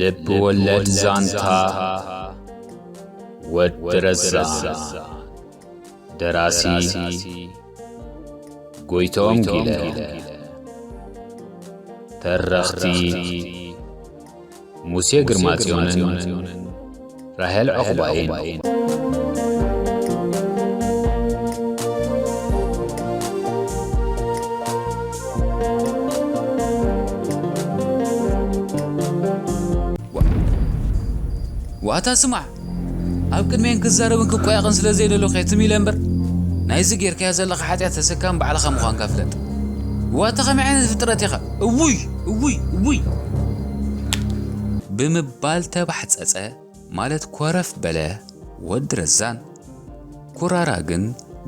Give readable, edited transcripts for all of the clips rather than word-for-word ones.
ልብ ወለድ ዛንታ ወድረዛ ደራሲ ጎይቶም ጊለ ተረኽቲ ሙሴ ግርማጽዮንን ራሄል ዕቁባይን ዋታ ስማዕ ኣብ ቅድሜን ክዛረብን ክቆያቕን ስለ ዘይደሎ ኸትም ኢለ እምበር ናይዚ ጌርካ ዘለኻ ሓጢያት ተሰካም ባዕልኻ ምዃንካ ፍለጥ ዋታ ኸመይ ዓይነት ፍጥረት ኢኻ እውይ ብምባል ተባሕፀፀ ማለት ኮረፍ በለ ወዲ ረዛን ኩራራ ግን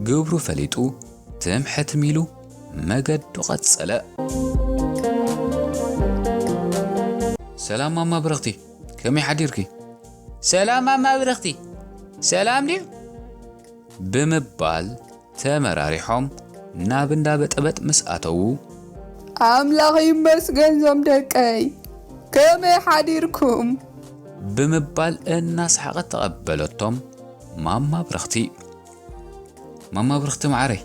ግብሩ ፈሊጡ ትምሕትም ኢሉ መገዱ ቐጸለ ሰላም ማማ ብረኽቲ ከመይ ሓዲርኪ ሰላም ማማ ብረኽቲ ሰላም ድዩ ብምባል ተመራሪሖም ናብ እንዳበጠበጥ ምስ ኣተዉ ኣምላኽ ይመስገን ዞም ደቀይ ከመይ ሓዲርኩም ብምባል እናስሓቐት ተቐበለቶም ማማ ብረኽቲ ማዕረይ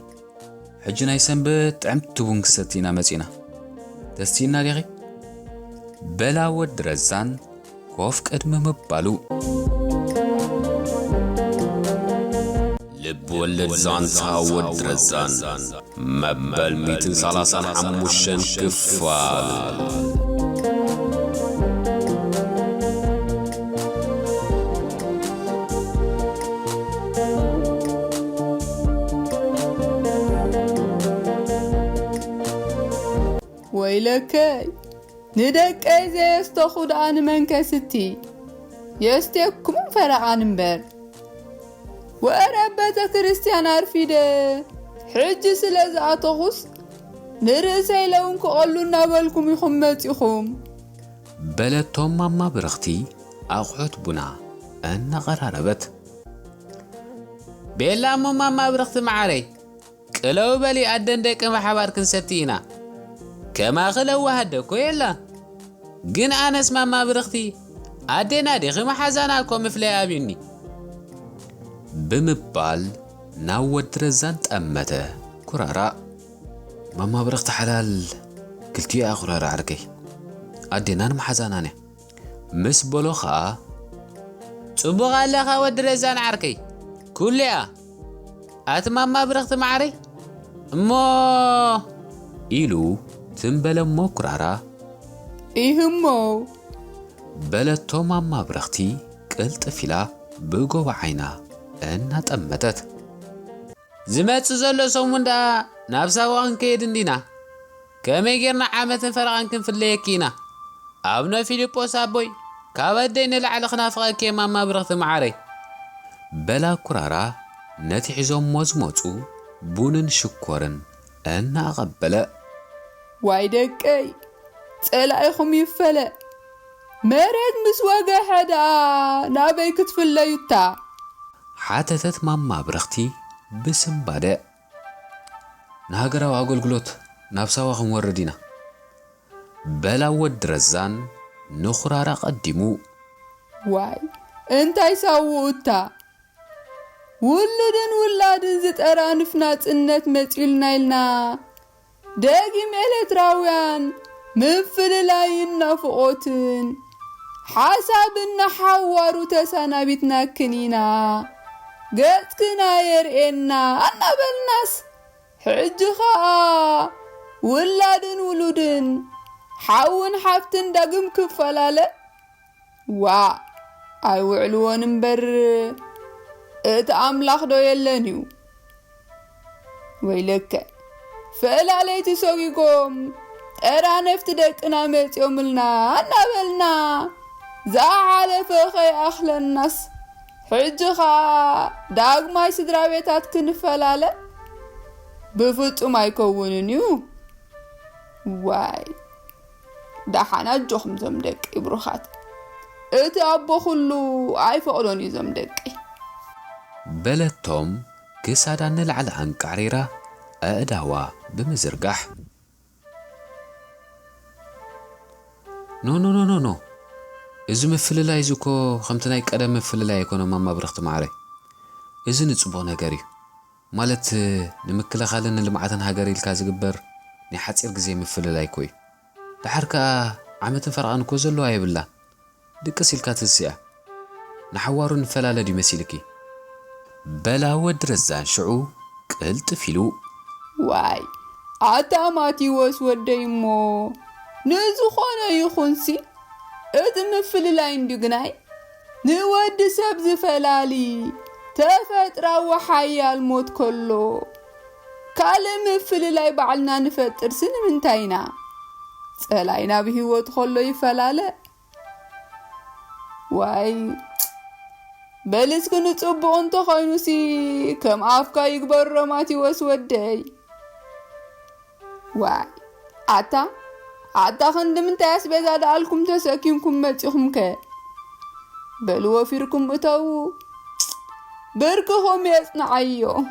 ሕጂ ናይ ሰንበት ጥዕምቲ ቡን ክሰቲና መጺና ደስቲና ዲኺ በላ ወዲ ረዛን ኮፍ ቅድሚ ምባሉ ልብ ወለድ ዛንታ ወዲ ረዛን መበል 135 ክፋል ወይለከይ ንደቀይ ዘየስተኹድ ኣነ መንከስቲ የስተኩም ፈረቓን እምበር ወረብ ቤተ ክርስቲያን ኣርፊደ ሕጂ ስለ ዝኣተኹስ ንርእሰይ ለውን ክቐሉ እናበልኩም ኢኹም መጺኹም በለቶም ማማ ብረኽቲ ኣቑሑት ቡና እናቐራረበት ቤላሞ ማማ ብረኽቲ መዓረይ ቅለው በሊ ኣደን ደቂ ማሕባር ክንሰቲ ኢና ከማኽለው ዋሃደኮ የላ ግን ኣነስ ማማ ብረኽቲ ኣዴና ዲኺ መሓዛና እኮ ምፍለይ ኣብዩኒ ብምባል ናብ ወዲ ረዛን ጠመተ ኩራራ ማማ ብረኽቲ ሓላል ክልቲኡ ኩራራ ዓርከይ ኣዴናን መሓዛናን እያ ምስ በሎ ኸዓ ጽቡቕ ኣለኻ ወዲ ረዛን ዓርከይ ኩሉ እያ ኣቲ ማማ ብረኽቲ መዓረይ እሞ ኢሉ ትንበለሞ ኩራራ ኢህሞ በለቶ ማማ ብረኽቲ ቅልጥፍ ኢላ ብጎባ ዓይና እናጠመተት ዝመጽእ ዘሎ ሰሙንዳ ናብ ሳዋ ክንከይድ እንዲና ከመይ ጌርና ዓመትን ፈረቓን ክንፍለየኪ ኢና ኣብነ ፊልጶስ ኣቦይ ካብ ኣደይ ንላዕሊ ክናፍቐኪ ማማ ብረኽቲ መዓረይ በላ ኩራራ ነቲ ሒዞሞ ዝመፁ ቡንን ሽኮርን እናቐበለ ዋይ ደቀይ ጸላኢኹም ይፈለ መሬት ምስ ወገሐዳ ናበይ ክትፍለዩታ ሓተተት ማማ ብረኽቲ ብስምባደ ንሃገራዊ ኣገልግሎት ናብ ሳዋ ክንወርድ ኢና በላ ወዲ ረዛን ንኹራራ ቐዲሙ ዋይ እንታይ ሳውኡታ ውልድን ውላድን ዝጠራንፍ ናጽነት መጺልና ኢልና ደጊም ኤሌትራውያን ምፍልላይን ናፍቖትን ሓሳብና ሓዋሩ ተሳናቢትና ክኒና ገጽክና የርኤና ኣናበልናስ ሕጂ ኸዓ ውላድን ውሉድን ሓውን ሓፍትን ዳግም ክፈላለ ዋ ኣይውዕልዎን እምበር እቲ ኣምላኽ ዶ የለን እዩ ወይለከ ፈላለይቲ ሰጊጎም ጠራነፍቲ ደቅና መጺኦምልና ኣናበልና ዝሓለፈ ኸይኣኽለናስ ሕጂ ኸዓ ዳግማይ ስድራ ቤታት ክንፈላለ ብፍጹም ኣይከውንን እዩ ዋይ ዳሓና ጆኹም ዞም ደቂ ብሩኻት እቲ ኣቦ ኩሉ ኣይፈቕዶን እዩ ዞም ደቂ በለቶም ክሳዳ ንላዕሊ ኣንቃሪራ ኣእዳዋ ብምዝርጋሕ ኖ إذا مفللا إزوكو خمتنا يقدم مفللا يكون ماما برخت معري إذا نصبو نغاري مالت نمكلا خالن لمعتن هاغاري الكاز جبر نحصير غزي مفللا يكوي دحركا عمت فرقان كو زلو ايبلا دقس الكا تسيا نحوارو نفلاله دي مسيلكي بلا ودرزان شعو قلت فيلو واي عتاماتيوس وديمو نزخونه يخونسي مفللا اندغناي نود سب زفلالي تفترا وحيال موت كله كلمه فللاي بعلنا نفطر سن منتاينا صلاينا بهيوت خلو يفلاله واي بلس كنو صبو انت خاينوسي كم افكا يكبر رماتي وسودي واي عتا خندم تاس بزاد علكم تساكينكم ماتيخم ك بلو فيركم اتاو بركهم يصنعيو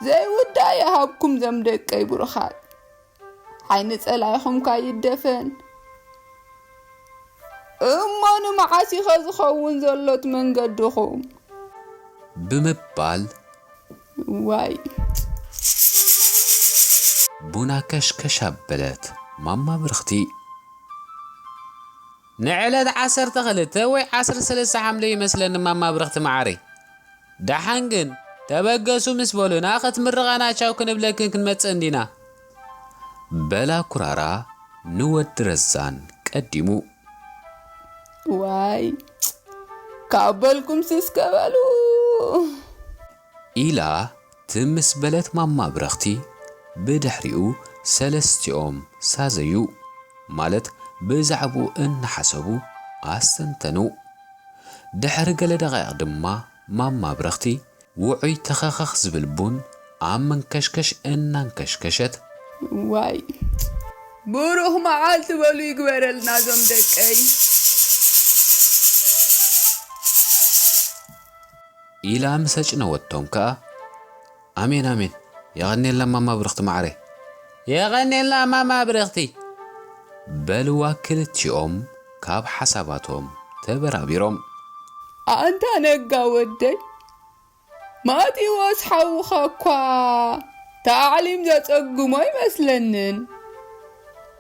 زي ودا يهبكم زمدك اي برخات عين صلايكم كايدفن امان معاسي خزخون زلت منقدخم بمبال واي بونا كشكش بلت ماما برختي نعلت 10 وي 10 حملي مثلا ماما برخت معري دحنجن تبقسو مسبولنا ختمرغانا چاو كنبلكن كنمصندينا بلا كرارا نود رزان قديمو واي كابلكم سسكبلو إلا تمس بلت ماما برختي بدحريو سلستيوم سازيو مالت بزعبو ان حسبو استنتنو دحر قل دقائق دما ماما برختي وعي تخخخ زبلبون عمن كشكش انان كشكشت واي بروح معال تبالو يقبر النازم دكاي إلا مسج نوتهم كا امين امين يغني لما ماما برخت معري يغني لما ماما برختي بلوا كلتيوم كاب حساباتهم تبرابيروم أنت نقا ودي ما تيواس حوخاكوا تعليم ذات أقومي مثلنن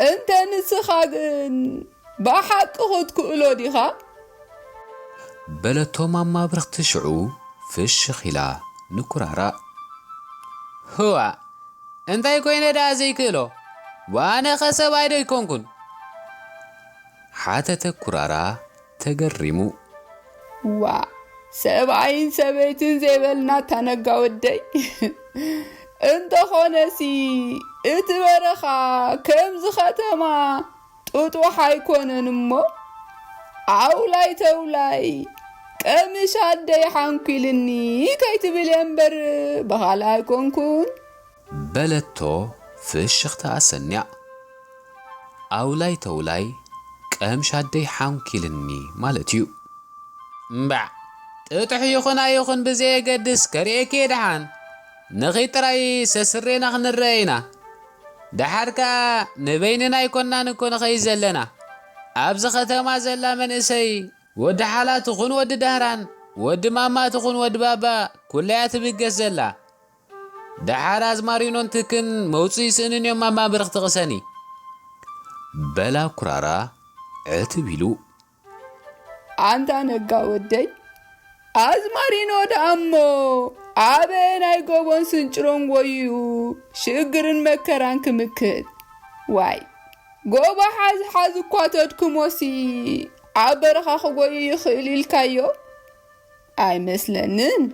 أنت نسخاقن بحق خد كؤلو ديخا بلتو ماما برخت شعو في الشخيلة نكرارا هو انت يكوين دا زي كيلو وانا خسب ايدو يكونكن حتى تكرارا تقرمو وا سبعين سبيتن زيبلنا تنقا ودي انت خونسي اتبرخا كم زختما توتو حيكونن امو عولاي تولاي كمش عدي حنكلني كيتبل ينبر بغالا يكونكن بلتو في الشخطة السنع عولاي تولاي كمش عدي حنكلني مالتيو مبع تطحي يخون بزي قدس كريه كيدحان نغيط راي سسرينا خنرينا دحركا نبيننا يكوننا نكون خيزلنا أبز ختما زلا من إسي ود حالات تخون ود دهران ود ماما تخون ود بابا كليات بيقس زلا دحار أزمارينون تكن موصي سنين يوم ماما برخت غساني بلا كرارا عتبيلو أنت نقا ودي أزمارينو دامو عبين أيقوبون سنجرون ويو شقرن مكران كمكت واي قوبا حاز كواتد كموسي عبرخا خقوي يخيلي الكايو أي مثلنن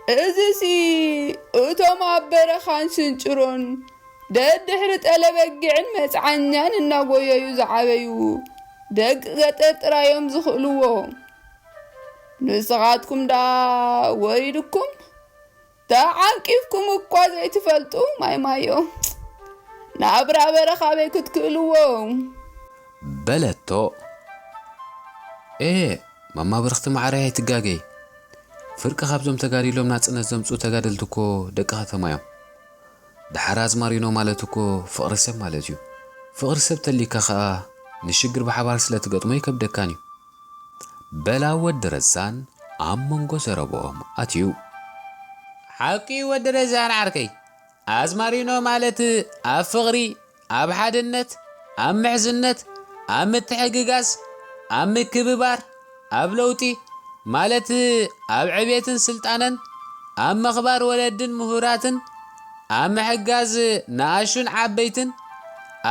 إذا أتوم عبرخان سنجرون داد دحرت ألبقعن مسعنان الناقويا يزعبيو دق غتت رايوم زخلوو نسغاتكم دا ويدكم دا عانكيفكم اكوا زي تفلتو مايو نابرا برخا بيكت كلوو بلتو ماما برخت معري تقاقي فرق خابزوم تقاري لوم ناصنت زمصو تقادلتكو دقها تمايو دحراز مارينو مالتكو فقر سب مالتيو فقر سب تليكا خا ንሽግር ብሓባር ስለ ትገጥሞ ይከብደካን እዩ በላ ወዲ ረዛን ኣብ መንጎ ዘረብኦም ኣትዩ ሓቂ ወዲ ረዛን ዓርከይ ኣዝማሪኖ ማለት ኣብ ፍቕሪ ኣብ ሓድነት ኣብ ምሕዝነት ኣብ ምትሕግጋዝ ኣብ ምክብባር ኣብ ለውጢ ማለት ኣብ ዕቤትን ስልጣነን ኣብ መኽባር ወለድን ምሁራትን ኣብ ምሕጋዝ ንኣሹን ዓበይትን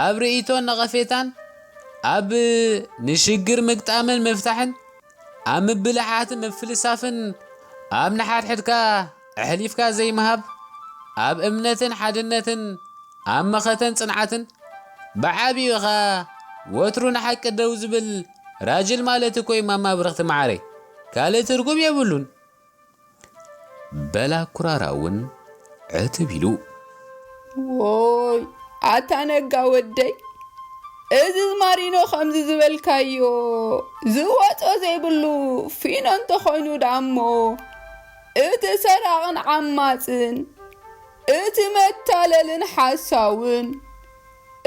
ኣብ ርእይቶን ነቐፌታን ኣብ ንሽግር ምግጣምን ምፍታሕን ኣብ ምብልሓትን ምፍልሳፍን ኣብ ንሓድሕድካ ኣሕሊፍካ ዘይምሃብ ኣብ እምነትን ሓድነትን ኣብ መኸተን ጽንዓትን ብዓብዩኻ ወትሩ ንሓቂ ደው ዝብል ራጅል ማለት እኮ ማማ ብረኽቲ መዓረይ ካልእ ትርጉም የብሉን በላ ኩራራ እውን ዕትብ ኢሉ ወይ ኣታነጋ ወደይ እዚ ዝማሪኖ ከምዚ ዝበልካዮ ዝወፆ ዘይብሉ ፊኖ እንተኾይኑ ዳሞ እቲ ሰራቕን ዓማፅን እቲ መታለልን ሓሳውን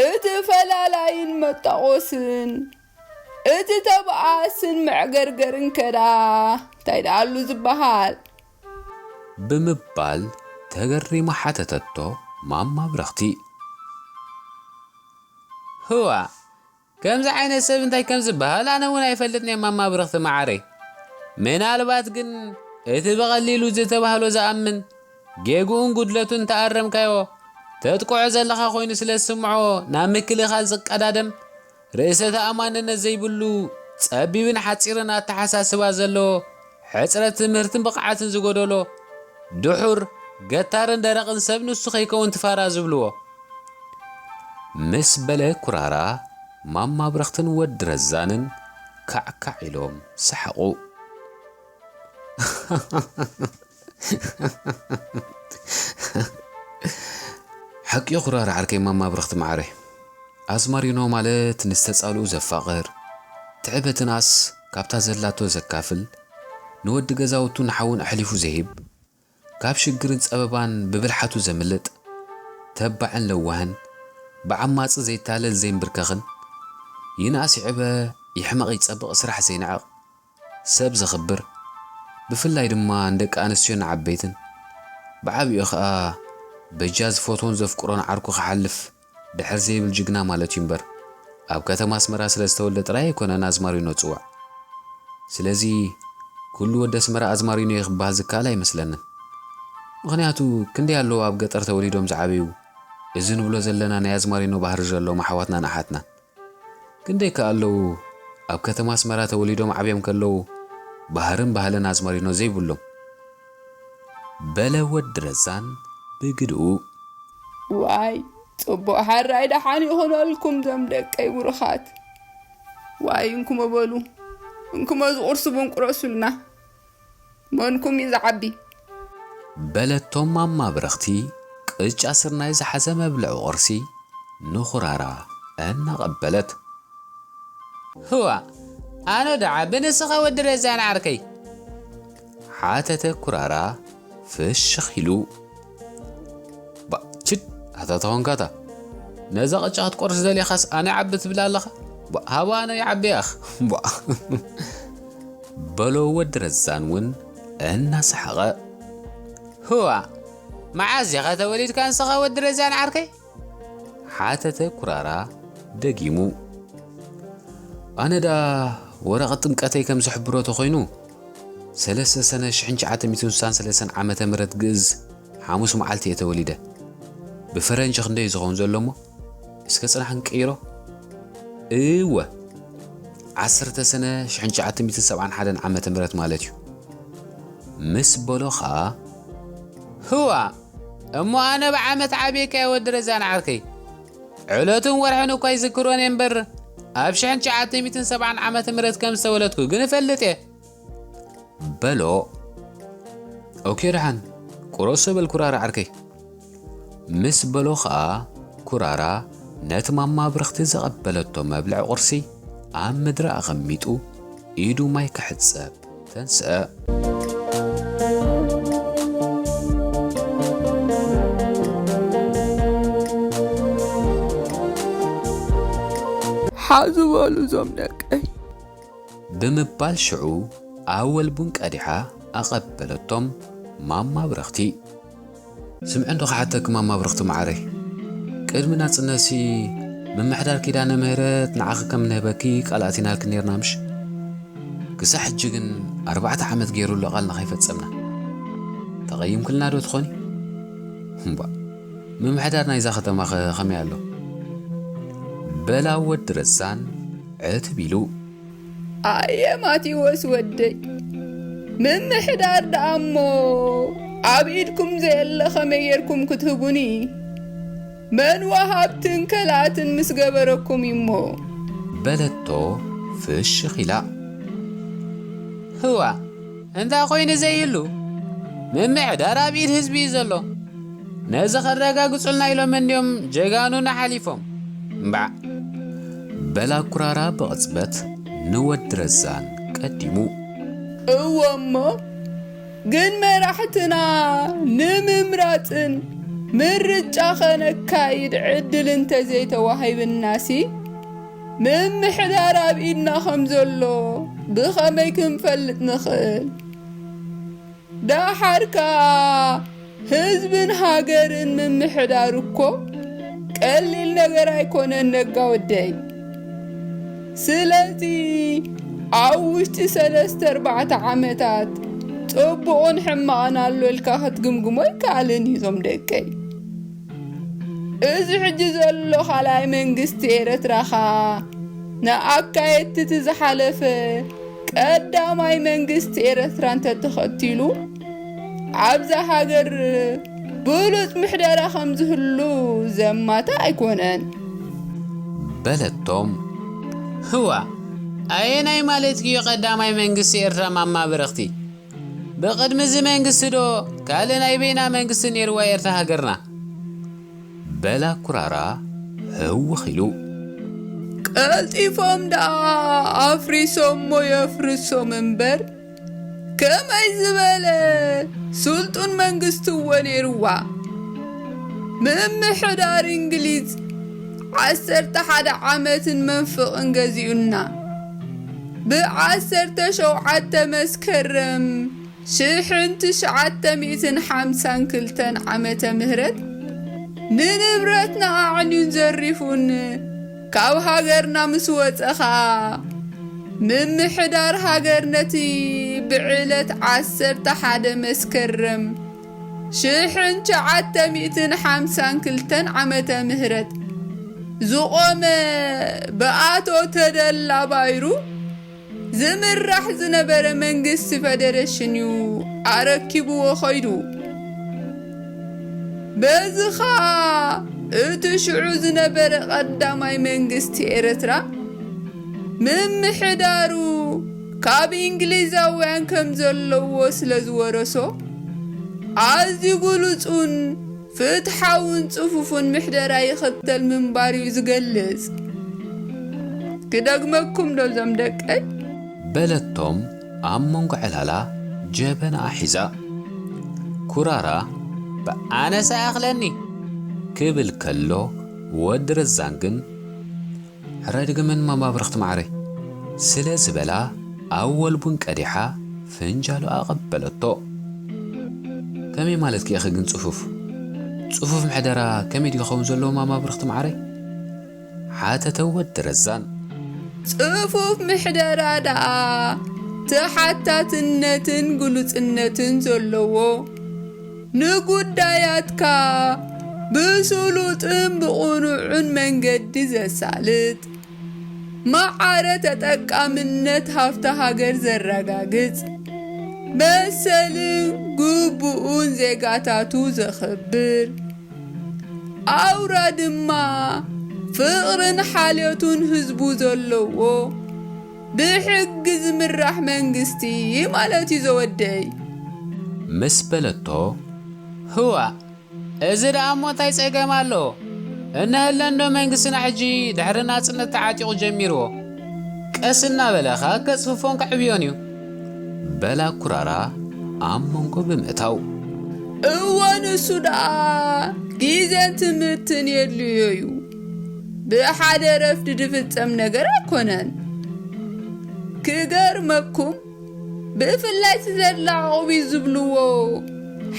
እቲ ፈላላይን መጠቆስን እቲ ተብኣስን መዕገርገርን ከዳ እንታይ ዳሉ ዝበሃል ብምባል ተገሪሙ ሓተተቶ ማማ ብረኽቲ ህዋ ከምዚ ዓይነት ሰብ እንታይ ከም ዝበሃል ኣነ እውን ኣይፈልጥን ማማ ብረኽቲ መዓረይ ምናልባት ግን እቲ ብቐሊሉ ዝተባህሎ ዝኣምን ጌጉኡን ጉድለቱን ተኣረምካዮ ተጥቁዖ ዘለኻ ኮይኑ ስለ ዝስምዖ ናብ ምክልኻል ዝቀዳደም ርእሰ ተኣማንነት ዘይብሉ ጸቢብን ሓፂርን ኣተሓሳስባ ዘለዎ ሕፅረት ትምህርትን ብቕዓትን ዝጎደሎ ድሑር ገታርን ደረቕን ሰብ ንሱ ከይከውን ትፋራ ዝብልዎ ምስ በለ ኩራራ ማማ ብረኽትን ወዲ ረዛንን ካዕካዕ ኢሎም ሰሓቑ ሓቂ ኩራራ ዓርከይ ማማ ብረኽቲ መዓረይ ኣዝማሪኖ ማለት ንዝተጻልኡ ዘፋቕር ትዕበትናስ ካብታ ዘላቶ ዘካፍል ንወዲ ገዛውቱ ንሓውን ኣሕሊፉ ዘሂብ ካብ ሽግርን ጸበባን ብብልሓቱ ዘምልጥ ተባዕን ለዋህን ብዓማፅ ዘይታለል ዘይንብርከኽን ይናእስ ይዕበ ይሕመቕ ይጸብቕ ስራሕ ዘይነዕቕ ሰብ ዘኽብር ብፍላይ ድማ እንደቂ ኣንስትዮን ዓበይትን ብዓብኡ ኸኣ በጃዝ ፎቶን ዘፍቅሮን ዓርኩ ክሓልፍ ድሕር ዘይብል ጅግና ማለት እዩ እምበር ኣብ ከተማ ኣስመራ ስለ ዝተወልደ ጥራይ ኣይኮነን ኣዝማሪኖ ጽዋዕ ስለዚ ኩሉ ወዲ ኣስመራ ኣዝማሪኖ ይኽበሃል ዝከኣል ኣይመስለንን ምኽንያቱ ክንደይ ኣለዉ ኣብ ገጠር ተወሊዶም ዝዓበዩ እዚ ንብሎ ዘለና ናይ ኣዝማሪኖ ባህሪ ዘለዎም ኣሕዋትናን ኣሓትናን ክንደይ ከ ኣለዉ ኣብ ከተማ ኣስመራ ተወሊዶም ዓብዮም ከለዉ ባህርን ባህልን ኣዝማሪኖ ዘይብሎም በለ ወዲ ረዛን ብግድኡ ዋይ ጽቡቕ ሓራይ ደሓን ይኹነልኩም ዞም ደቀይ ብሩኻት ዋይ እንኩመ በሉ እንኩመ ዝቑርሱ ብንቁረሱልና መንኩም ይዝዓቢ በለቶም ማማ ብረኽቲ ቅጫ ስርናይ ዝሓዘ መብልዒ ቁርሲ ንኹራራ እናቐበለት ህዋ ኣነ ደዓ ብንስኻ ወዲ ረዛን ዓርከይ ሓተተ ኩራራ ፍሽኽ ኢሉ ባችድ ኣታታኾንካታ ነዛ ቅጫ ክትቆርስ ዘልኻስ ኣነ ይዓቢ ትብላ ኣለኻ ሃባ ኣነ ይዓቢያኽ በሎ ወዲ ረዛን እውን እናሰሓቐ ህዋ መዓዝ ኢኻ ተወሊድካ ንስኻ ወዲ ረዛን ዓርከይ ሓተተ ኩራራ ደጊሙ ኣነ ዳ ወረቐት ጥምቀተይ ከም ዝሕብሮቶ ኮይኑ 3 ሰነ 1963 ዓመተ ምህረት ግእዝ ሓሙስ መዓልቲ እየ ተወሊደ ብፈረንጂ ክንደይ ዝኸውን ዘሎ እሞ እስከ ጽናሕን ቀይሮ እወ 10 ሰነ 1971 ዓመተ ምህረት ማለት እዩ ምስ በሎ ኸኣ ህዋ እሞ ኣነ ብዓመት ዓብየካ ወዲ ረዛን ዓርከይ ዕለቱን ወርሕን እኳ ይዝክሮን እምበር ኣብ 1970 ዓመተ ምህረት ከም ዝተወለድኩ ግን እፈልጥ እየ በሎ ኦኬ ደሓን ቁረሶ በል ኩራራ ዓርከይ ምስ በሎ ኸኣ ኩራራ ነቲ ማማ ብረኽቲ ዘቐበለቶ መብልዒ ቁርሲ ኣብ ምድሪ ኣቐሚጡ ኢዱ ማይ ክሕፀብ ተንስአ ሓዝበሉ ዞም ደቀይ ብምባል ሽዑ ኣወል ቡን ቀዲሓ ኣቐበለቶም ማማ ብረኽቲ ስምዕን ዶ ኸዓተክ ማማ ብረኽቲ ማዓረይ ቅድሚ ናጽነሲ ምምሕዳር ኪዳነ ምህረት ንዓኺ ከም ንህበኪ ቃልኣቲና ልክ ነርና ምሽ ክሳብ ሕጂ ግን 4 ዓመት ገይሩሎ ቓልና ኸይፈጸምና ተቐይምክልና ዶ ትኾኒ እምባ ምምሕዳር ናይዛ ኸተማ ኸመይ ኣሎ በላ ወዲ ረዛን ዕትቢሉ ኣየ ማቴዎስ ወደይ ምምሕዳር ደኣሞ ኣብ ኢድኩም ዘየለ ኸመይ ጌርኩም ክትህቡኒ መን ወሃብትን ከላትን ምስ ገበረኩም እሞ በለቶ ፍሽኽ ኢላ ህዋ እንታይ ኾይኑ ዘይሉ ምምሕዳር ኣብ ኢድ ህዝቢ እዩ ዘሎ ነዚ ኸረጋግጹልና ኢሎም እንዲኦም ጀጋኑና ሓሊፎም እምባዕ በላ ኩራራ ብቕጽበት ንወዲ ረዛን ቀዲሙ እዎ እሞ ግን መራሕትና ንምምራፅን ምርጫ ኸነካይድ ዕድል እንተዘይተዋሂብናሲ ምምሕዳር ኣብ ኢድና ከም ዘሎ ብኸመይ ክንፈልጥ ንኽእል ዳሓርካ ህዝብን ሃገርን ምምሕዳር እኮ ቀሊል ነገር ኣይኮነን ነጋወደይ ስለዚ ኣብ ውሽጢ 3-4 ዓመታት ጽቡቕን ሕማቕን ኣሎ ኢልካ ክትግምግሞ ይከኣልን እዩ ዞም ደቀይ እዚ ሕጂ ዘሎ ኻልኣይ መንግስቲ ኤረትራኻ ንኣካየድቲ ዝሓለፈ ቀዳማይ መንግስቲ ኤረትራ እንተተኸቲሉ ኣብዛ ሃገር ብሉፅ ምሕደራ ከም ዝህሉ ዘማታ ኣይኮነን በለቶም ህዋ ኣየናይ ማለት እዩ ቀዳማይ መንግስቲ ኤርትራ ማማ ብረኽቲ ብቕድሚ እዚ መንግስቲ ዶ ካልእ ናይ ቤና መንግስቲ ነይርዋ ኤርትራ ሃገርና በላ ኩራራ ህውኽ ኢሉ ቀልጢፎም ደኣ ኣፍሪሶሞ የፍርሶም እምበር ከመይ ዝበለ ስልጡን መንግስቲ እወ ነይርዋ ምምሕዳር እንግሊዝ 11 ዓመትን መንፍቕን ገዚኡና ብ17 መስከረም 1952 ዓመተ ምህረት ንንብረትና ኣዕንዩን ዘሪፉን ካብ ሃገርና ምስ ወፀኻ ምምሕዳር ሃገር ነቲ ብዕለት 11 መስከረም 1952 ዓመተ ምህረት ዝቆመ በኣቶ ተደላ ባይሩ ዝምራሕ ዝነበረ መንግስቲ ፌደሬሽን እዩ ኣረኪብዎ ኸይዱ በዝኻ እቲ ሽዑ ዝነበረ ቀዳማይ መንግስቲ ኤረትራ ምምሕዳሩ ካብ እንግሊዛውያን ከም ዘለዎ ስለ ዝወረሶ ኣዝዩ ግሉጹን ፍትሓውን ጽፉፉን ምሕደራ ይኽተል ምንባር እዩ ዝገልጽ ክደግመኩም ዶ ዞም ደቀይ በለቶም ኣብ መንጎ ዕላላ ጀበና ሒዛ ኩራራ በኣነሳ ኣኽለኒ ክብል ከሎ ወዲ ረዛን ግን ሕረድግምን ማማ ብረኽቲ ማዕረይ ስለ ዝበላ ኣወል ቡን ቀዲሓ ፍንጃሉ ኣቐበለቶ ከመይ ማለት ከይኸ ግን ጽፉፍ ምሕደራ ከመይ ድይኸውን ዘለዎ ማማ ብረኽቲ ማዕረይ ሓተተ ወዲ ረዛን ጽፉፍ ምሕደራ ደኣ ተሓታትነትን ግሉጽነትን ዘለዎ ንጉዳያትካ ብስሉጥን ብቑኑዕን መንገዲ ዘሳልጥ ማዓረ ተጠቃምነት ሃብቲ ሃገር ዘረጋግጽ መሰልን ግቡኡን ዜጋታቱ ዘኽብር ኣውራ ድማ ፍቕርን ሓልዮቱን ህዝቡ ዘለዎ ብሕጊ ዝምራሕ መንግስቲ ማለት እዩ ዘወደይ ምስ በለቶ ህዋ እዚ ደኣ እሞ እንታይ ፀገም ኣሎ እንህለንዶ መንግስትና ሕጂ ድሕሪ ናጽነት ተዓጢቑ ጀሚርዎ ቀስና በለኻ ከጽፍፎን ከዕብዮን እዩ በላ ኩራራ ኣብ መንጎ ብምእታው እወን እሱ ደኣ ጊዜን ትምህርትን የድልዮ እዩ بحد رفد دفتصم ነገር አይኮነን ክገርመኩም ብፍላይ ዘላው ቢዝብልዎ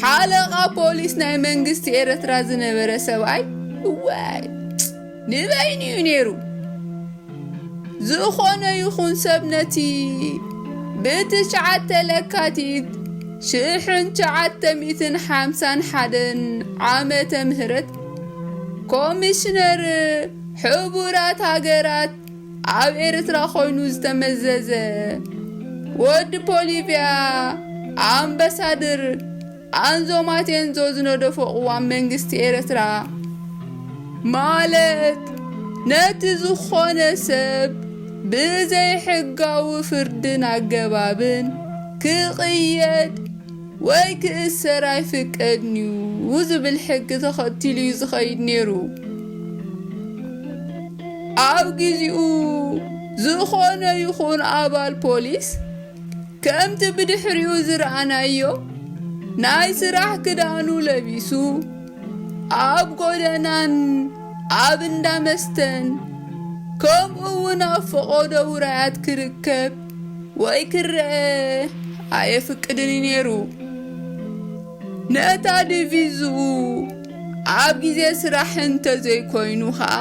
ሓለቓ ፖሊስ ናይ መንግስቲ ኤርትራ ዝነበረ ሰብኣይ ወይ ንበይኒ ነይሩ ዝኾነ ይኹን ሰብነቲ ብትሽዓተ ለካቲት 1951 ዓመተ ምህረት ኮሚሽነር ሕቡራት ሃገራት ኣብ ኤርትራ ኮይኑ ዝተመዘዘ ወድ ፖሊቪያ ኣምባሳደር አንዞማቴንዞ ዝነደፈቅዋ መንግስቲ ኤርትራ ማለት ነቲ ዝኾነ ሰብ ብዘይ ሕጋዊ ፍርድን ኣገባብን ክቅየድ ወይ ክእሰር ኣይፍቀድኒዩ ዝብል ሕጊ ተኸቲሉ ዝኸይድ ነይሩ ኣብ ግዚኡ ዝኾነ ይኹን ኣባል ፖሊስ ከምቲ ብድሕሪኡ ዝረኣናዮ ናይ ስራሕ ክዳኑ ለቢሱ ኣብ ጎደናን ኣብ እንዳመስተን ከምኡውን ኣብ ፈቆዶ ውራያት ክርከብ ወይ ክርአ ኣይፍቅድን ነይሩ ነታ ዲቪዝኡ ኣብ ግዜ ስራሕ እንተዘይኮይኑ ኸኣ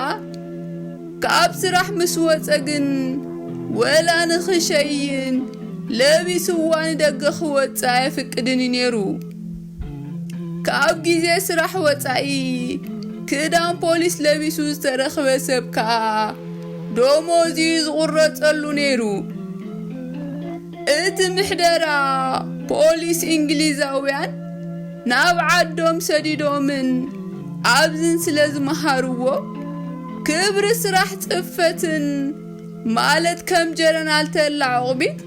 ካብ ስራሕ ምስ ወፀ ግን ወላ ንኽሸይን ለቢስዋ ንደገ ክወፅእ ኣይፍቅድን ነይሩ ካብ ግዜ ስራሕ ወፃኢ ክዳን ፖሊስ ለቢሱ ዝተረኸበ ሰብ ከዓ ደሞዙ ዝቁረፀሉ ነይሩ እቲ ምሕደራ ፖሊስ እንግሊዛውያን ናብ ዓዶም ሰዲዶምን ኣብዝን ስለዝመሃርዎ ክብሪ ስራሕ ጽፈትን ማለት ከም ጀነራል ተላዕቅቢት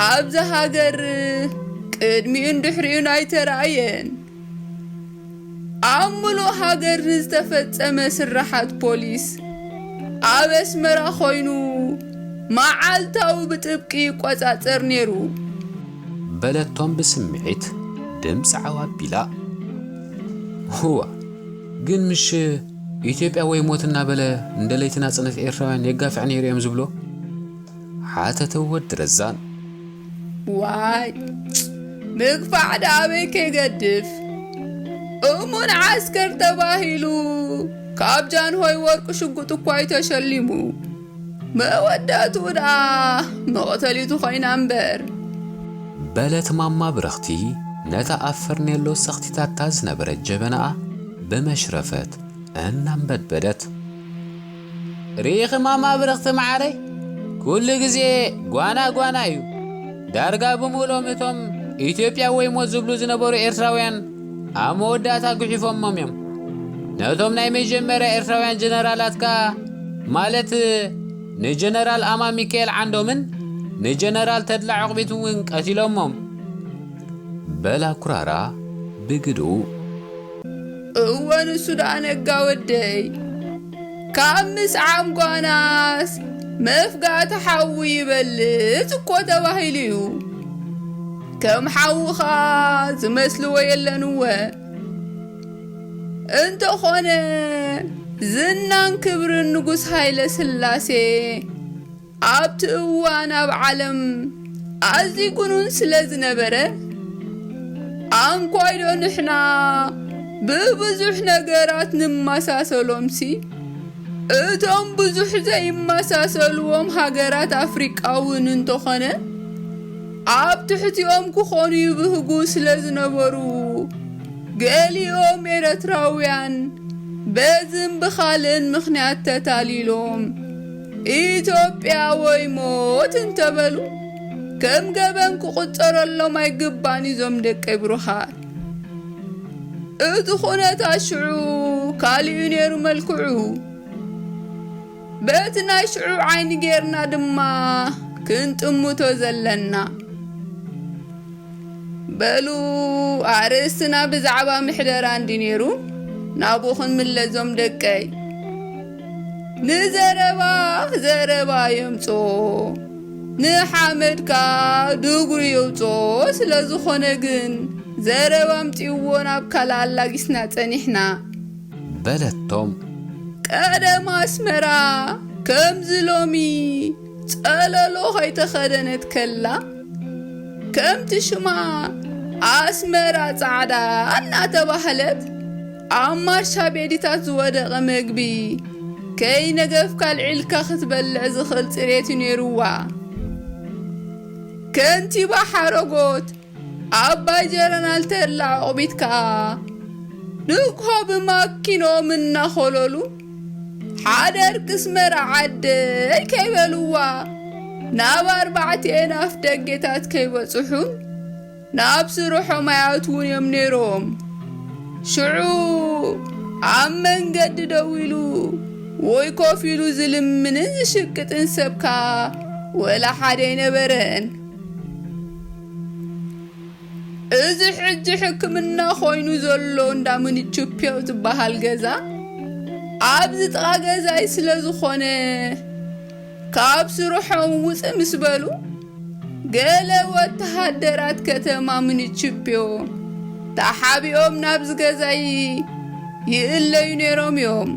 ኣብዛ ሃገር ቅድሚኡን ድሕሪኡን ኣይተራእየን ኣምሎ ሃገር ዝተፈጸመ ስራሓት ፖሊስ ኣብ ኣስመራ ኮይኑ መዓልታዊ ብጥብቂ ቆጻጸር ነይሩ በለቶም ብስምዒት ድምጽ ዓዋቢላ ሁዋ ግን ምሽ ኢትዮጵያ ወይ ሞትና በለ እንደለይትና ጽነት ኤርትራውያን የጋፍዕ ነይሩ እዮም ዝብሎ ሓተተወድ ረዛን ዋይ ምግፋዕ ዳበይ ከይገድፍ እሙን ዓስከር ተባሂሉ ካብ ጃንሆይ ወርቂ ሽጉጥ እኳ ተሸሊሙ መወዳቱ ዳ መቕተሊቱ ኮይና እምበር በለት ማማ ብረኽቲ ነታ ኣፈርኔሎ ሰኽቲታታ ዝነበረት ጀበናኣ በመሽረፈት እናንበድበደት ሪኽ ማማ ብረኽቲ ማዓረይ ኩሉ ግዜ ጓና ጓና እዩ ዳርጋ ብምሎም እቶም ኢትዮጵያ ወይ ሞት ዝብሉ ዝነበሩ ኤርትራውያን ኣብ መወዳእታ ግሒፎሞም እዮም ነቶም ናይ መጀመርያ ኤርትራውያን ጀነራላትካ ማለት ንጀነራል ኣማ ሚካኤል ዓንዶምን ንጀነራል ተድላ ዕቕቢትን እውን ቀቲሎሞም በላ ኩራራ ብግድኡ እወን እሱ ዳ ነጋ ወደይ ካብ ምስዓም ጓናስ መፍጋት ሓዊ ይበልፅ እኮ ተባሂሉ እዩ ከም ሓውኻ ዝመስልዎ የለንወ እንተኾነ ዝናን ክብርን ንጉስ ሃይለ ስላሴ ኣብቲ እዋን ኣብ ዓለም ኣዝዩ ጉኑን ስለ ዝነበረ አንኳይዶ ንሕና ብብዙሕ ነገራት ንመሳሰሎምሲ እቶም ብዙሕ ዘይመሳሰልዎም ሃገራት ኣፍሪቃውን እንተኾነ ኣብ ትሕቲኦም ክኾኑ ይብህጉ ስለ ዝነበሩ ገሊኦም ኤርትራውያን በዝም ብኻልን ምኽንያት ተታሊሎም ኢትዮጵያ ወይ ሞት እንተበሉ ከም ገበን ክቁጠረሎም ኣይግባን እዞም ደቀ ብሩኻት እቲ ኩነት ሽዑ ካሊኡ ነይሩ መልክዑ በቲ ናይ ሽዑ ዓይኒ ጌርና ድማ ክንጥሙቶ ዘለና በሉ ኣርእስትና ብዛዕባ ምሕደራ እንዲ ነይሩ ናብኹን ምለዞም ደቀይ ንዘረባ የምጾ ንሓመድካ ድጉሪ የውጾ ስለ ዝኾነ ግን ዘረባ ምጽዎ ናብ ካላላጊስና ጸኒሕና በለቶም ቀደም አስመራ ከምዝ ሎሚ ጸለሎ ኸይተኸደነት ከላ ከምቲ ሽማ አስመራ ጻዕዳ እናተባህለት አማርሻ ቤዲታት ዝወደቐ መግቢ ከይነገፍካ ልዕልካ ክትበልዕ ዝኽእል ጽሬት ነይሩዋ ከንቲባ ሓረጎት አባይ ጀረናል ተላ ኦቢትካ ንግሆ ብማኪኖም እናኸለሉ ሓደር ክስመራ ዓደይ ከይበልዋ ናብ 4 ኣፍ ደጌታት ከይበጽሑን ናብ ስርሖም ኣያትውን እዮም ነይሮም ሽዑ ኣብ መንገዲ ደው ኢሉ ወይ ኮፍ ኢሉ ዝልምንን ዝሽቅጥን ሰብካ ወላ ሓደ ኣይነበረን እዚ ሕጂ ሕክምና ኮይኑ ዘሎ እንዳምን ኢትዮጵያው ዝበሃል ገዛ ኣብዚ ጥቓ ገዛይ ስለ ዝኾነ ካብ ስርሖም ውፅእ ምስ በሉ ገለ ወተሃደራት ከተማ ምን ኢትዮጵዮ ተሓቢኦም ናብዚ ገዛይ ይእለዩ ነይሮም እዮም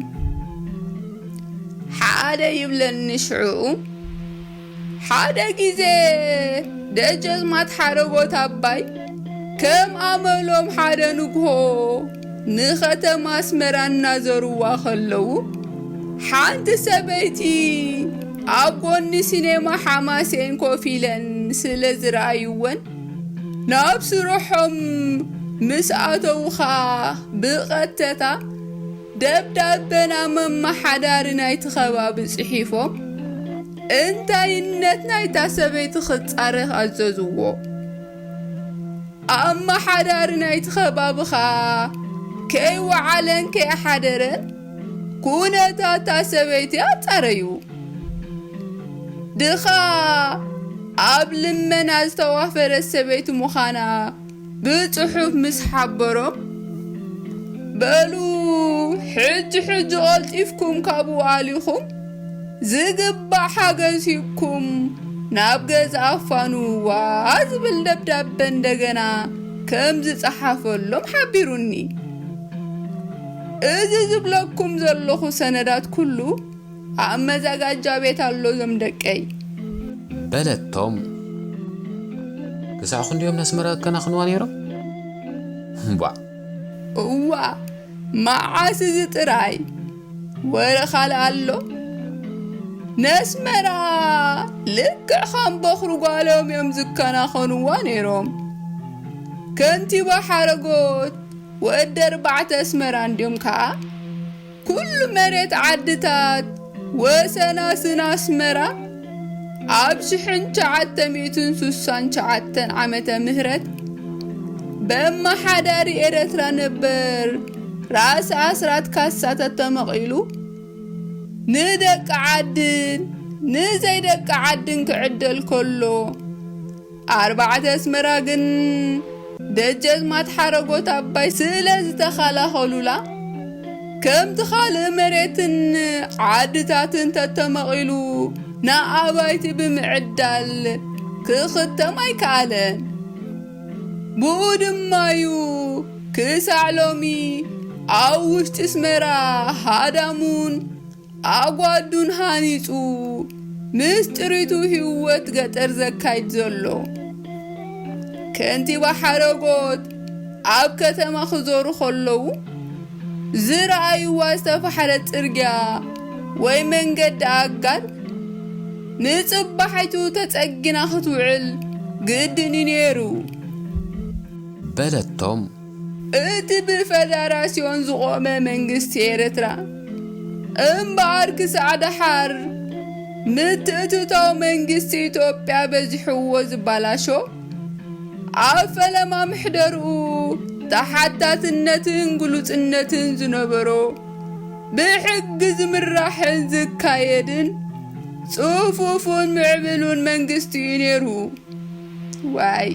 ሓደ ይብለኒ ሽዑ ሓደ ጊዜ ደጀዝማት ሓረጎት አባይ ከም አመሎም ሓደ ንግሆ ንኸተማ አስመራ እናዘሩዋ ኸለዉ ሓንቲ ሰበይቲ ኣብ ጎኒ ሲኔማ ሓማሴን ኮፍ ኢለን ስለ ዝረአይወን ናብ ስርሖም ምስ ኣተውኻ ብቐጥታ ደብዳቤና መማሓዳሪ ናይቲ ከባቢ ጽሒፎም እንታይነት ናይታ ሰበይቲ ክጻረኽ ኣዘዝዎ ኣማሓዳሪ ናይቲ ከባቢኻ ከይወዓለን ከይሓደረን ኩነታታ ሰበይቲ ኣጻረዩ ድኻ ኣብ ልመና ዝተዋፈረት ሰበይቲ ምዃና ብጽሑፍ ምስ ሓበሮም በሉ ሕጂ ቐልጢፍኩም ካብኡ ኣሊኹም ዝግባእ ሓገዝ ሂብኩም ናብ ገዛ ኣፋኑዋ ዝብል ደብዳቤ እንደገና ከም ዝጸሓፈሎም ሓቢሩኒ እዚ ዝብለኩም ዘለኹ ሰነዳት ኩሉ ኣብ መዘጋጃ ቤት ኣሎ ዞም ደቀይ በለቶም ክሳዕ ክንዲኦም ነስመራ ከናኽንዋ ነይሮም እዋ መዓስ እዚ ጥራይ ወረኻል ኣሎ ነስመራ ልክዕ ከም በኽሪ ጓሎም እዮም ዝከናኸንዋ ነይሮም ከንቲባ ሓረጎት ወዲ 4 ኣስመራ እንዲኦም ከዓ ኩሉ መሬት ዓድታት ወሰናስን ኣስመራ ኣብ 1969 ዓመተ ምህረት በማሓዳሪ ኤርትራ ነበር ራስ ኣስራት ካሳታት ተመቒሉ ንደቂ ዓድን ንዘይደቂ ዓድን ክዕደል ከሎ 4 ኣስመራ ግን ደጀዝማት ሓረጎት አባይ ስለ ዝተኸላኸሉላ ከምቲ ካልእ መሬትን ዓድታትን ተተመቒሉ ንኣባይቲ ብምዕዳል ክኽተም ኣይከኣለን ብኡ ድማዩ ክሳዕ ሎሚ ኣብ ውሽጢ ኣስመራ ሃዳሙን ኣጓዱን ሃኒፁ ምስ ጥሪቱ ህይወት ገጠር ዘካይድ ዘሎ ከንቲባ ሓረጎት ኣብ ከተማ ክዞሩ ከለዉ ዝረአይዋ ዝተፈሓረ ጽርግያ ወይ መንገዲ ኣጋር ንጽባሒቱ ተጸጊና ክትውዕል ግድን ነይሩ በለቶም እቲ ብፌደራስዮን ዝቆመ መንግስቲ ኤርትራ እምበኣር ክሳዕ ድሓር ምትእትታው መንግስቲ ኢትዮጵያ በዚሕዎ ዝባላሾ ኣብ ፈለማ ምሕደርኡ ተሓታትነትን ግሉጽነትን ዝነበሮ ብሕጊ ዝምራሕን ዝካየድን ጽፉፉን ምዕብሉን መንግስቲ ነይሩ ዋይ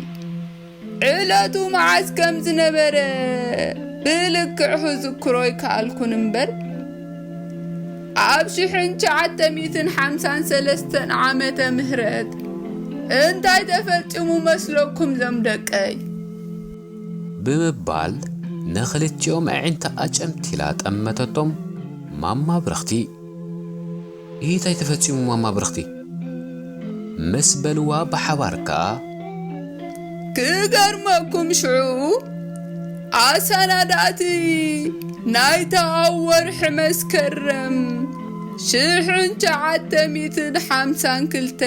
ዕለቱ መዓዝ ከም ዝነበረ ብልክዕ ክዝክሮ ይከኣልኩን እምበር ኣብ 1953 ዓመተ ምህረት እንታይ ተፈጺሙ መስለኩም ዘምደቀይ ብምባል ነኽልቲኦም ኣዒንታ ኣጨምቲላ ጠመተቶም ማማ ብረኽቲ እንታይ ተፈጺሙ ማማ ብረኽቲ ምስ በልዋ ብሓባርካ ክገርመኩም ሽዑ ኣሰናዳእቲ ናይታ ኣብ ወርሒ መስከረም 1952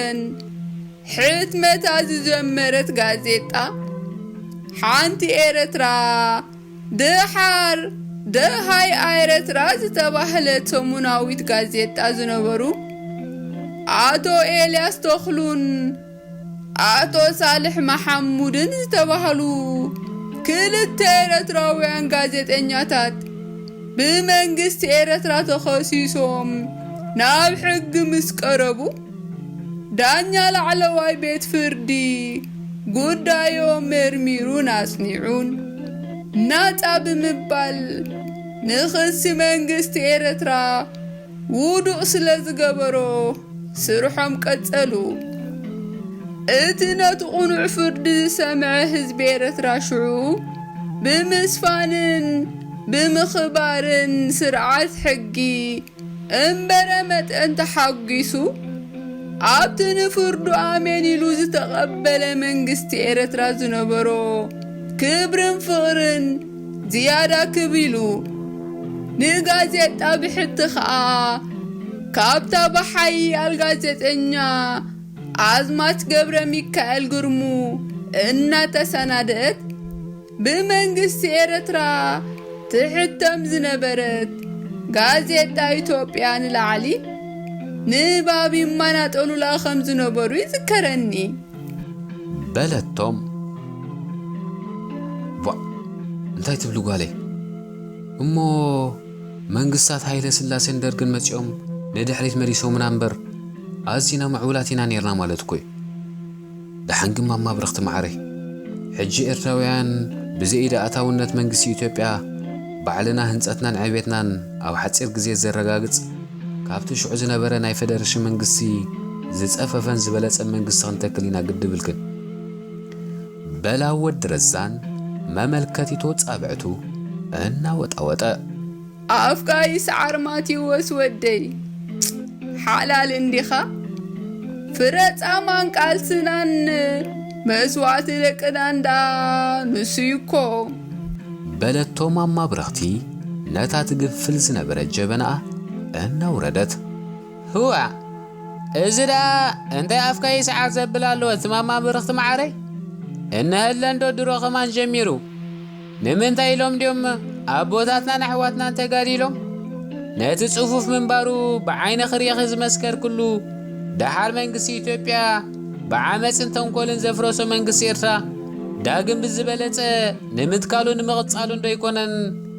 ሕትመታ ዝጀመረት ጋዜጣ ሓንቲ ኤርትራ ድሓር ደሃይ ኤርትራ ዝተባህለት ሰሙናዊት ጋዜጣ ዝነበሩ አቶ ኤልያስ ተኽሉን አቶ ሳልሕ መሐሙድን ዝተባህሉ ክልተ ኤርትራውያን ጋዜጠኛታት ብመንግስቲ ኤርትራ ተኸሲሶም ናብ ሕጊ ምስ ቀረቡ ዳኛ ላዕለዋይ ቤት ፍርዲ ጉዳዮም መርሚሩን አጽኒዑን ናጻ ብምባል ንኽሲ መንግስቲ ኤርትራ ውዱእ ስለ ዝገበሮ ስርሖም ቀጸሉ። እቲ ነቲ ቁኑዕ ፍርዲ ዝሰምዐ ህዝቢ ኤርትራ ሽዑ ብምስፋንን ብምኽባርን ስርዓት ሕጊ እምበረ መጠን ተሓጒሱ ኣብቲ ንፍርዱ ኣሜን ኢሉ ዝተቐበለ መንግስቲ ኤርትራ ዝነበሮ ክብርን ፍቕርን ዝያዳ ክቢሉ ንጋዜጣ ብሕቲ ኸዓ ካብታ ብሓያል ጋዜጠኛ አዝማች ገብረ ሚካኤል ግርሙ እናተሰናደት በመንግስት ኤርትራ ትሕተም ዝነበረት ጋዜጣ ኢትዮጵያ ንላዕሊ ንባቢ ማናጠሉ ላኸም ዝነበሩ ይዝከረኒ በለቶም እንታይ ትብሉ ጓሌ እሞ መንግስታት ኃይለ ሥላሴን ደርግን መጽኦም ንድሕሪት መሪሶም ናምበር አዚና ማዕውላቲና ነርና ማለት ኮይ ደሓንግም ማማ ብረኽቲ ማዕረይ ሕጂ ኤርትራውያን ብዘይዳ አታውነት መንግስቲ ኢትዮጵያ ባዕልና ህንጸትናን ዕቤትናን ኣብ ሓጺር ግዜ ዘረጋግጽ ካብቲ ሽዑ ዝነበረ ናይ ፌደሬሽን መንግስቲ ዝጸፈፈን ዝበለጸን መንግስቲ ክንተክሊና ግድብልክን በላወድ ድረዛን መመልከቲቶ ጻብዕቱ እናወጣወጠ አፍጋይ ሰዓር ማቲዎስ ወደይ ሓላል እንዲኻ ፍረጻማን ቃልስናን መስዋዕት ለቅናንዳ ንስይኮ በለቶ ማማ ብረኽቲ ነታ ትግፍል ዝነበረ ጀበና እናውረደት ህዋ እዝዳ እንታይ አፍጋይ ሰዓር ዘብላሎ ማማ ብረኽቲ ማዕረይ እነህለንዶ ድሮ ኸማን ጀሚሩ ንምንታይ ኢሎም ዲዮም አቦታትናን ኣሕዋትናን ተጋዲሎም ነቲ ጽፉፍ ምንባሩ ብዓይነ ኽሪኽ ዝመስከር ኩሉ ዳሓር መንግስቲ ኢትዮጵያ ብዓመፅን ተንኰልን ዘፍረሶ መንግስቲ ኤርትራ ዳግም ብዝበለጸ ንምትካሉ ንምቕጻሉ እንዶ ይኮነን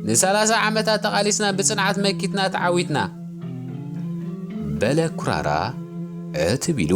ን30 ዓመታት ተቓሊስና ብጽንዓት መኪትና ተዓዊትና በለ ኩራራ እትቢሉ